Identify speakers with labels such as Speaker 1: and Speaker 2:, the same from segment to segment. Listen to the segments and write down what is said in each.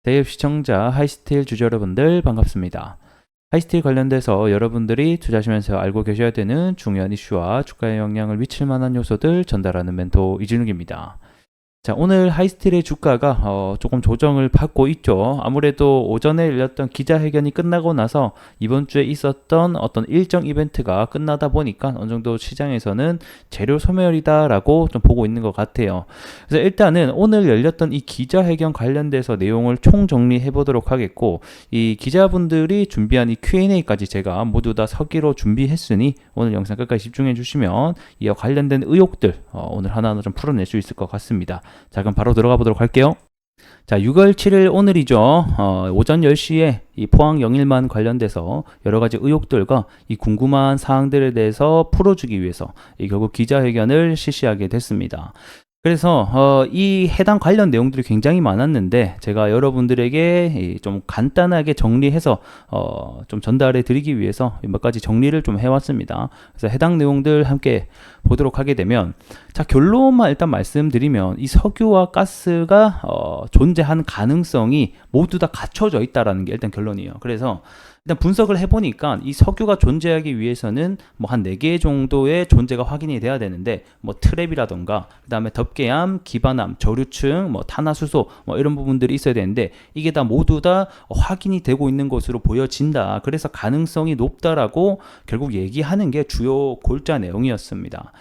Speaker 1: 대입 시청자 하이스틸 주주 여러분들 반갑습니다. 하이스틸 관련돼서 여러분들이 투자하시면서 알고 계셔야 되는 중요한 이슈와 주가에 영향을 미칠 만한 요소들 전달하는 멘토 이진욱입니다. 자, 오늘 하이스틸의 주가가 조금 조정을 받고 있죠. 아무래도 오전에 열렸던 기자회견이 끝나고 나서 이번 주에 있었던 어떤 일정 이벤트가 끝나다 보니까 어느 정도 시장에서는 재료 소멸이다라고 좀 보고 있는 것 같아요. 그래서 일단은 오늘 열렸던 이 기자회견 관련돼서 내용을 총정리해 보도록 하겠고, 이 기자분들이 준비한 이 Q&A까지 제가 모두 다 서기로 준비했으니 오늘 영상 끝까지 집중해 주시면 이와 관련된 의혹들 오늘 하나하나 좀 풀어낼 수 있을 것 같습니다. 자, 그럼 바로 들어가 보도록 할게요. 자, 6월 7일 오늘이죠. 오전 10시에 이 포항 영일만 관련돼서 여러 가지 의혹들과 이 궁금한 사항들에 대해서 풀어주기 위해서 결국 기자회견을 실시하게 됐습니다. 그래서 이 해당 관련 내용들이 굉장히 많았는데 제가 여러분들에게 좀 간단하게 정리해서 좀 전달해 드리기 위해서 몇 가지 정리를 좀 해왔습니다. 그래서 해당 내용들 함께 보도록 하게 되면, 자, 결론만 일단 말씀드리면 이 석유와 가스가 존재한 가능성이 모두 다 갖춰져 있다라는 게 일단 결론이에요. 그래서 일단 분석을 해보니까 이 석유가 존재하기 위해서는 뭐 한 4개 정도의 존재가 확인이 돼야 되는데, 뭐 트랩이라던가 그 다음에 덮개암, 기반암, 저류층, 뭐 탄화수소 뭐 이런 부분들이 있어야 되는데 이게 다 모두 다 확인이 되고 있는 것으로 보여진다. 그래서 가능성이 높다라고 결국 얘기하는 게 주요 골자 내용이었습니다.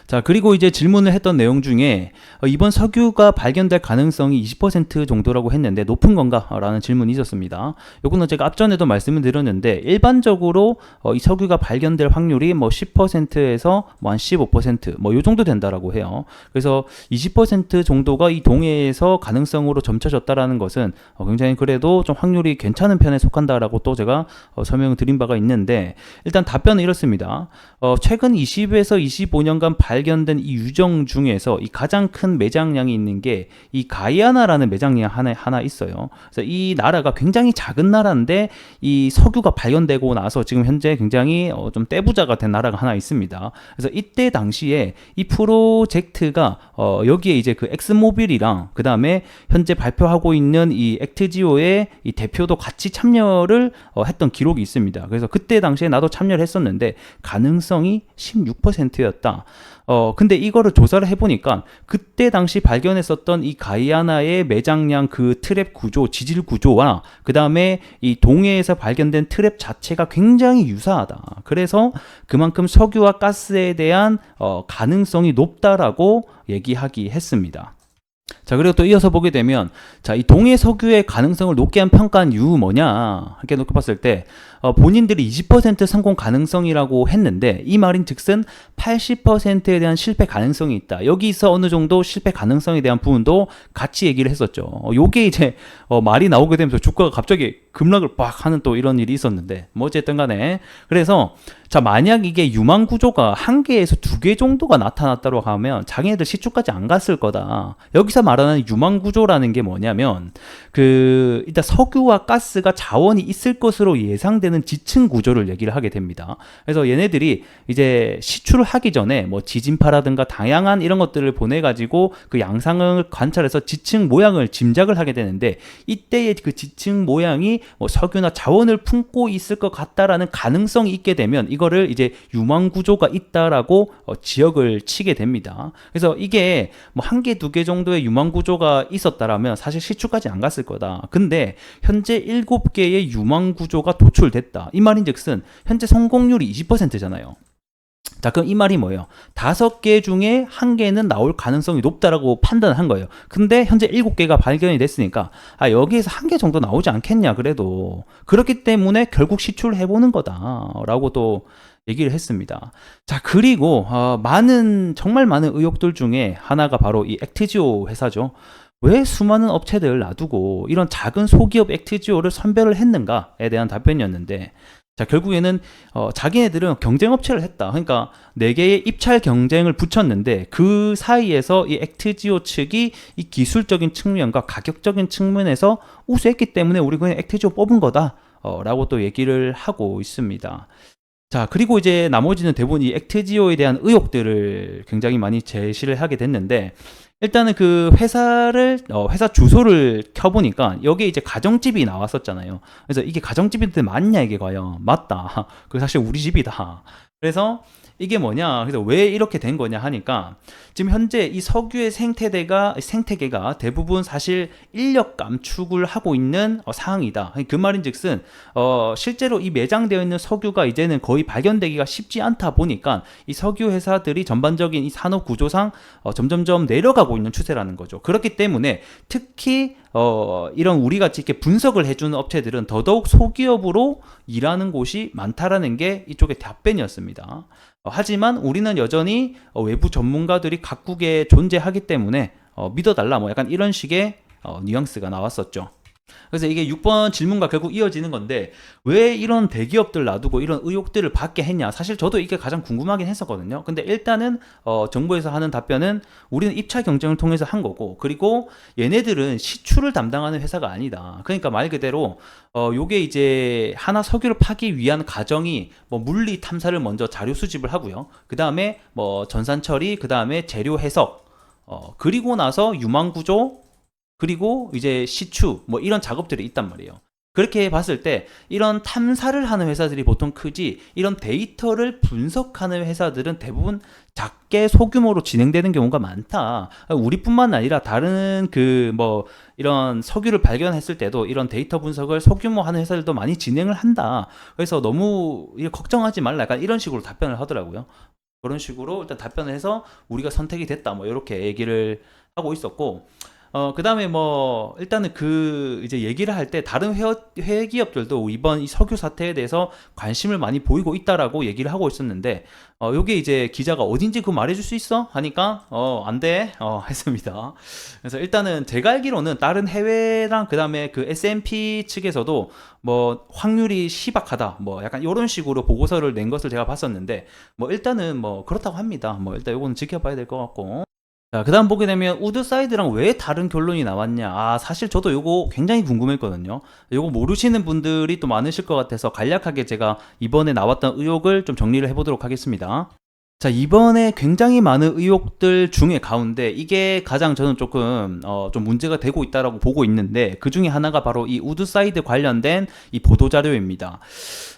Speaker 1: 자, 그리고 이제 질문을 했던 내용 중에 이번 석유가 발견될 가능성이 20% 정도라고 했는데 높은 건가? 라는 질문이 있었습니다. 요거는 제가 앞전에도 말씀을 드렸는데 일반적으로 이 석유가 발견될 확률이 뭐 10%에서 뭐 한 15% 뭐 요 정도 된다라고 해요. 그래서 20% 정도가 이 동해에서 가능성으로 점쳐졌다라는 것은 굉장히 그래도 좀 확률이 괜찮은 편에 속한다라고 또 제가 설명을 드린 바가 있는데, 일단 답변은 이렇습니다. 최근 20에서 25년간 발견된 이 유정 중에서 이 가장 큰 매장량이 있는 게 이 가이아나라는 매장량 하나 있어요. 그래서 이 나라가 굉장히 작은 나라인데 이 석유가 발견되고 나서 지금 현재 굉장히 좀 떼부자가 된 나라가 하나 있습니다. 그래서 이때 당시에 이 프로젝트가 여기에 이제 그 엑스모빌이랑 그 다음에 현재 발표하고 있는 이 액트지오의 이 대표도 같이 참여를 했던 기록이 있습니다. 그래서 그때 당시에 나도 참여를 했었는데 가능성이 16%였다. 근데 이거를 조사를 해보니까 그때 당시 발견했었던 이 가이아나의 매장량 그 트랩 구조, 지질 구조와 그 다음에 이 동해에서 발견된 트랩 자체가 굉장히 유사하다. 그래서 그만큼 석유와 가스에 대한 가능성이 높다라고 얘기하기 했습니다. 자, 그리고 또 이어서 보게 되면, 자, 이 동해 석유의 가능성을 높게 한 평가한 이유 뭐냐 이렇게 놓고 봤을 때 본인들이 20% 성공 가능성이라고 했는데 이 말인 즉슨 80%에 대한 실패 가능성이 있다. 여기서 어느 정도 실패 가능성에 대한 부분도 같이 얘기를 했었죠. 요게 이제 말이 나오게 되면서 주가가 갑자기 급락을 빡 하는 또 이런 일이 있었는데, 뭐 어쨌든 간에 그래서 자, 만약 이게 유망 구조가 1개에서 2개 정도가 나타났다고 하면 자기네들 시추까지 안 갔을 거다. 여기서 말하는 유망 구조라는 게 뭐냐면 일단 석유와 가스가 자원이 있을 것으로 예상되는 지층 구조를 얘기를 하게 됩니다. 그래서 얘네들이 이제 시추를 하기 전에 뭐 지진파라든가 다양한 이런 것들을 보내 가지고 그 양상을 관찰해서 지층 모양을 짐작을 하게 되는데, 이때의 그 지층 모양이 뭐 석유나 자원을 품고 있을 것 같다라는 가능성이 있게 되면 이거를 이제 유망 구조가 있다라고 지역을 치게 됩니다. 그래서 이게 뭐 1개, 2개 정도의 유망 구조가 있었다라면 사실 시추까지 안 갔을 거다. 근데 현재 7개의 유망 구조가 도출됐다. 이 말인즉슨 현재 성공률이 20%잖아요. 자, 그럼 이 말이 뭐예요? 5개 중에 1개는 나올 가능성이 높다라고 판단을 한 거예요. 근데 현재 7개가 발견이 됐으니까 여기에서 1개 정도 나오지 않겠냐 그래도. 그렇기 때문에 결국 시추를 해보는 거다라고 또 얘기를 했습니다. 자, 그리고 정말 많은 의혹들 중에 하나가 바로 이 액트지오 회사죠. 왜 수많은 업체들을 놔두고 이런 작은 소기업 액트지오를 선별을 했는가에 대한 답변이었는데, 자, 결국에는 자기네들은 경쟁업체를 했다. 그러니까 4개의 입찰 경쟁을 붙였는데 그 사이에서 이 액트지오 측이 이 기술적인 측면과 가격적인 측면에서 우수했기 때문에 우리 그냥 액트지오 뽑은 거다 라고 또 얘기를 하고 있습니다. 자, 그리고 이제 나머지는 대부분 이 액트지오에 대한 의혹들을 굉장히 많이 제시를 하게 됐는데, 일단은 그 회사 주소를 켜보니까 여기에 이제 가정집이 나왔었잖아요. 그래서 이게 가정집인데 맞냐, 이게 과연? 맞다. 그 사실 우리 집이다. 그래서 이게 뭐냐, 그래서 왜 이렇게 된 거냐 하니까, 지금 현재 이 석유의 생태계가 대부분 사실 인력 감축을 하고 있는 상황이다. 그 말인즉슨 실제로 이 매장되어 있는 석유가 이제는 거의 발견되기가 쉽지 않다 보니까 이 석유 회사들이 전반적인 이 산업 구조상 점점점 내려가고 있는 추세라는 거죠. 그렇기 때문에 특히 이런 우리 같이 이렇게 분석을 해주는 업체들은 더더욱 소기업으로 일하는 곳이 많다라는 게 이쪽의 답변이었습니다. 하지만 우리는 여전히 외부 전문가들이 각국에 존재하기 때문에 믿어달라, 뭐 약간 이런 식의 뉘앙스가 나왔었죠. 그래서 이게 6번 질문과 결국 이어지는 건데, 왜 이런 대기업들 놔두고 이런 의혹들을 받게 했냐. 사실 저도 이게 가장 궁금하긴 했었거든요. 근데 일단은 정부에서 하는 답변은 우리는 입찰 경쟁을 통해서 한 거고, 그리고 얘네들은 시추를 담당하는 회사가 아니다. 그러니까 말 그대로 요게 이제 하나 석유를 파기 위한 과정이 뭐 물리 탐사를 먼저 자료 수집을 하고요. 그 다음에 뭐 전산 처리, 그 다음에 재료 해석, 그리고 나서 유망 구조, 그리고 이제 시추 뭐 이런 작업들이 있단 말이에요. 그렇게 봤을 때 이런 탐사를 하는 회사들이 보통 크지, 이런 데이터를 분석하는 회사들은 대부분 작게 소규모로 진행되는 경우가 많다. 우리뿐만 아니라 다른 그 뭐 이런 석유를 발견했을 때도 이런 데이터 분석을 소규모 하는 회사들도 많이 진행을 한다. 그래서 너무 걱정하지 말라, 약간 이런 식으로 답변을 하더라고요. 그런 식으로 일단 답변을 해서 우리가 선택이 됐다, 뭐 이렇게 얘기를 하고 있었고, 그 다음에 뭐, 일단은 이제 얘기를 할 때 다른 회기업들도 이번 이 석유 사태에 대해서 관심을 많이 보이고 있다라고 얘기를 하고 있었는데, 요게 이제 기자가 어딘지 그거 말해줄 수 있어? 하니까, 안 돼. 했습니다. 그래서 일단은 제가 알기로는 다른 해외랑 그 다음에 그 S&P 측에서도 뭐 확률이 희박하다, 뭐 약간 이런 식으로 보고서를 낸 것을 제가 봤었는데, 뭐 일단은 뭐 그렇다고 합니다. 뭐 일단 요거는 지켜봐야 될 것 같고. 자, 그 다음 보게 되면 우드사이드랑 왜 다른 결론이 나왔냐. 사실 저도 요거 굉장히 궁금했거든요. 요거 모르시는 분들이 또 많으실 것 같아서 간략하게 제가 이번에 나왔던 의혹을 좀 정리를 해보도록 하겠습니다. 자, 이번에 굉장히 많은 의혹들 중에 가운데 이게 가장 저는 조금 좀 문제가 되고 있다라고 보고 있는데, 그 중에 하나가 바로 이 우드사이드 관련된 이 보도자료입니다.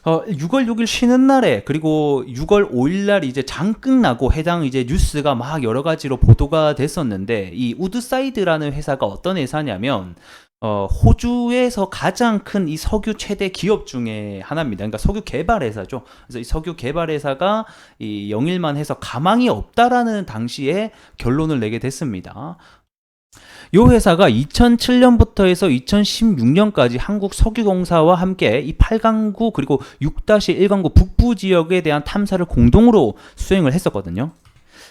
Speaker 1: 6월 6일 쉬는 날에, 그리고 6월 5일 날 이제 장 끝나고 해당 이제 뉴스가 막 여러 가지로 보도가 됐었는데, 이 우드사이드라는 회사가 어떤 회사냐면 호주에서 가장 큰 이 석유 최대 기업 중에 하나입니다. 그러니까 석유 개발 회사죠. 그래서 이 석유 개발 회사가 이 영일만 해서 가망이 없다라는 당시에 결론을 내게 됐습니다. 이 회사가 2007년부터 해서 2016년까지 한국석유공사와 함께 이 8강구 그리고 6-1강구 북부 지역에 대한 탐사를 공동으로 수행을 했었거든요.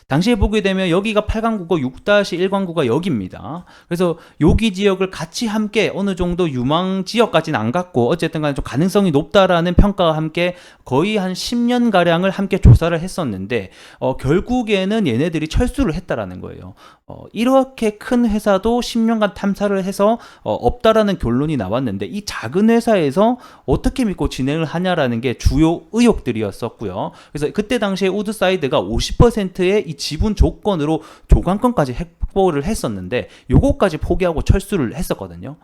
Speaker 1: 당시에 보게 되면 여기가 8강구고 6-1강구가 여기입니다. 그래서 여기 지역을 같이 함께 어느 정도 유망 지역까지는 안 갔고, 어쨌든 간에 좀 가능성이 높다라는 평가와 함께 거의 한 10년가량을 함께 조사를 했었는데, 결국에는 얘네들이 철수를 했다라는 거예요. 이렇게 큰 회사도 10년간 탐사를 해서 없다라는 결론이 나왔는데, 이 작은 회사에서 어떻게 믿고 진행을 하냐라는 게 주요 의혹들이었었고요. 그래서 그때 당시에 우드사이드가 50%의 이 지분 조건으로 조강권까지 확보를 했었는데, 요거까지 포기하고 철수를 했었거든요.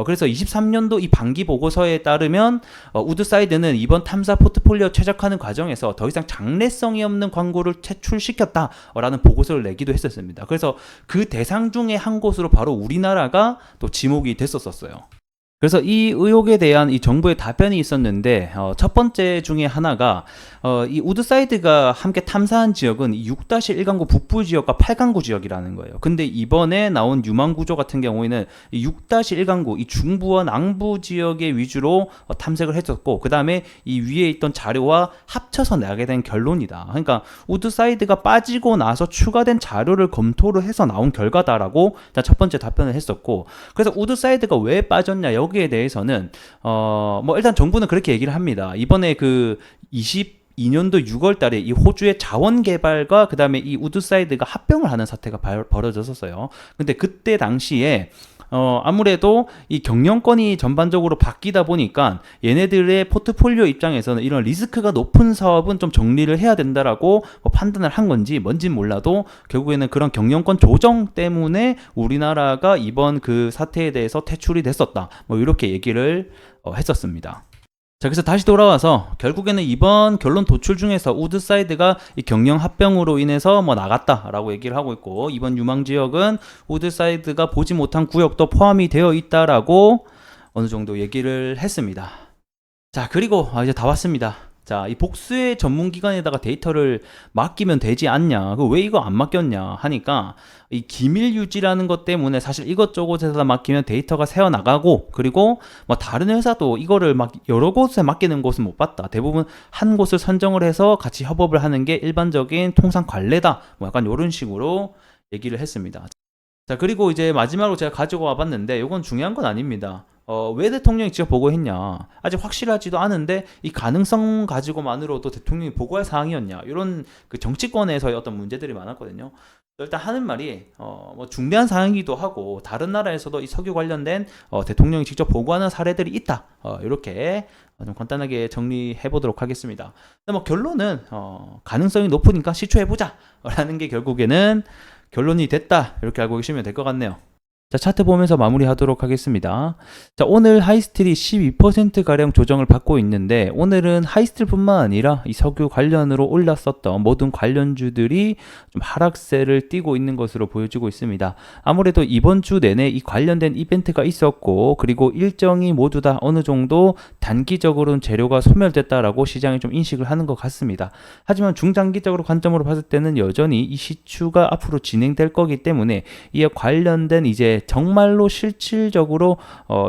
Speaker 1: 그래서 23년도 이 반기 보고서에 따르면 우드사이드는 이번 탐사 포트폴리오 최적화하는 과정에서 더 이상 장래성이 없는 광고를 퇴출시켰다라는 보고서를 내기도 했었습니다. 그래서 그 대상 중에 한 곳으로 바로 우리나라가 또 지목이 됐었어요. 그래서 이 의혹에 대한 이 정부의 답변이 있었는데, 첫 번째 중에 하나가 이 우드사이드가 함께 탐사한 지역은 6-1강구 북부 지역과 8강구 지역이라는 거예요. 근데 이번에 나온 유망 구조 같은 경우에는 이 6-1강구 이 중부와 남부 지역의 위주로 탐색을 했었고, 그 다음에 이 위에 있던 자료와 합쳐서 나게 된 결론이다. 그러니까 우드사이드가 빠지고 나서 추가된 자료를 검토를 해서 나온 결과다라고 첫 번째 답변을 했었고, 그래서 우드사이드가 왜 빠졌냐, 여기에 대해서는 뭐 일단 정부는 그렇게 얘기를 합니다. 이번에 그 22년도 6월 달에 이 호주의 자원 개발과 그 다음에 이 우드사이드가 합병을 하는 사태가 벌어졌었어요. 근데 그때 당시에 아무래도 이 경영권이 전반적으로 바뀌다 보니까 얘네들의 포트폴리오 입장에서는 이런 리스크가 높은 사업은 좀 정리를 해야 된다라고 뭐 판단을 한 건지 뭔진 몰라도 결국에는 그런 경영권 조정 때문에 우리나라가 이번 그 사태에 대해서 퇴출이 됐었다. 뭐 이렇게 얘기를 했었습니다. 자, 그래서 다시 돌아와서 결국에는 이번 결론 도출 중에서 우드사이드가 이 경영 합병으로 인해서 뭐 나갔다라고 얘기를 하고 있고, 이번 유망 지역은 우드사이드가 보지 못한 구역도 포함이 되어 있다라고 어느 정도 얘기를 했습니다. 자, 그리고 이제 다 왔습니다. 자, 이 복수의 전문기관에다가 데이터를 맡기면 되지 않냐, 왜 이거 안 맡겼냐 하니까, 이 기밀 유지라는 것 때문에 사실 이것저것에다 맡기면 데이터가 새어나가고, 그리고 뭐 다른 회사도 이거를 막 여러 곳에 맡기는 곳은 못 봤다. 대부분 한 곳을 선정을 해서 같이 협업을 하는 게 일반적인 통상 관례다. 뭐 약간 이런 식으로 얘기를 했습니다. 자, 그리고 이제 마지막으로 제가 가지고 와봤는데, 이건 중요한 건 아닙니다. 왜 대통령이 직접 보고했냐, 아직 확실하지도 않은데 이 가능성 가지고만으로도 대통령이 보고할 사항이었냐, 이런 그 정치권에서의 어떤 문제들이 많았거든요. 일단 하는 말이 뭐 중대한 사항이기도 하고, 다른 나라에서도 이 석유 관련된 대통령이 직접 보고하는 사례들이 있다. 이렇게 좀 간단하게 정리해 보도록 하겠습니다. 근데 뭐 결론은 가능성이 높으니까 시초해보자 라는 게 결국에는 결론이 됐다, 이렇게 알고 계시면 될 것 같네요. 자, 차트 보면서 마무리하도록 하겠습니다. 자, 오늘 하이스틸이 12%가량 조정을 받고 있는데, 오늘은 하이스틸뿐만 아니라 이 석유 관련으로 올랐었던 모든 관련주들이 좀 하락세를 띠고 있는 것으로 보여지고 있습니다. 아무래도 이번 주 내내 이 관련된 이벤트가 있었고, 그리고 일정이 모두 다 어느 정도 단기적으로는 재료가 소멸됐다라고 시장이 좀 인식을 하는 것 같습니다. 하지만 중장기적으로 관점으로 봤을 때는 여전히 이 시추가 앞으로 진행될 거기 때문에 이에 관련된 이제 정말로 실질적으로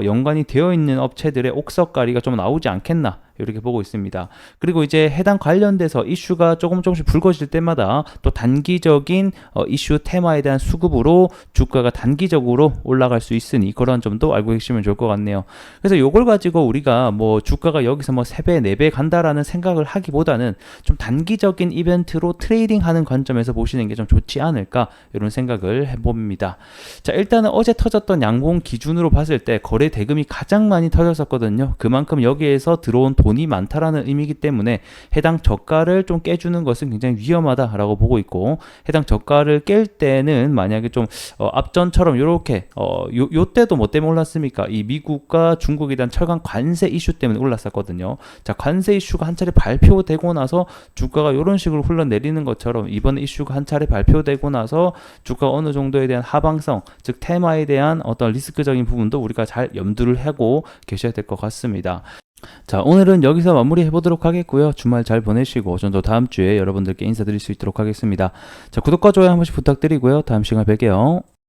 Speaker 1: 연관이 되어 있는 업체들의 옥석가리가 좀 나오지 않겠나, 이렇게 보고 있습니다. 그리고 이제 해당 관련돼서 이슈가 조금씩 불거질 때마다 또 단기적인 이슈 테마에 대한 수급으로 주가가 단기적으로 올라갈 수 있으니 그런 점도 알고 계시면 좋을 것 같네요. 그래서 이걸 가지고 우리가 뭐 주가가 여기서 뭐 3배, 4배 간다라는 생각을 하기보다는 좀 단기적인 이벤트로 트레이딩하는 관점에서 보시는 게 좀 좋지 않을까, 이런 생각을 해봅니다. 자, 일단은 어제 터졌던 양봉 기준으로 봤을 때 거래 대금이 가장 많이 터졌었거든요. 그만큼 여기에서 들어온 돈이 많다라는 의미이기 때문에 해당 저가를 좀 깨주는 것은 굉장히 위험하다라고 보고 있고, 해당 저가를 깰 때는 만약에 좀 앞전처럼 이렇게 요 때도 뭐 때문에 올랐습니까? 이 미국과 중국에 대한 철강 관세 이슈 때문에 올랐었거든요. 자, 관세 이슈가 한 차례 발표되고 나서 주가가 이런 식으로 흘러내리는 것처럼 이번 이슈가 한 차례 발표되고 나서 주가가 어느 정도에 대한 하방성, 즉 테마에 대한 어떤 리스크적인 부분도 우리가 잘 염두를 하고 계셔야 될 것 같습니다. 자, 오늘은 여기서 마무리 해보도록 하겠고요. 주말 잘 보내시고 저는 다음 주에 여러분들께 인사드릴 수 있도록 하겠습니다. 자, 구독과 좋아요 한 번씩 부탁드리고요. 다음 시간에 뵐게요.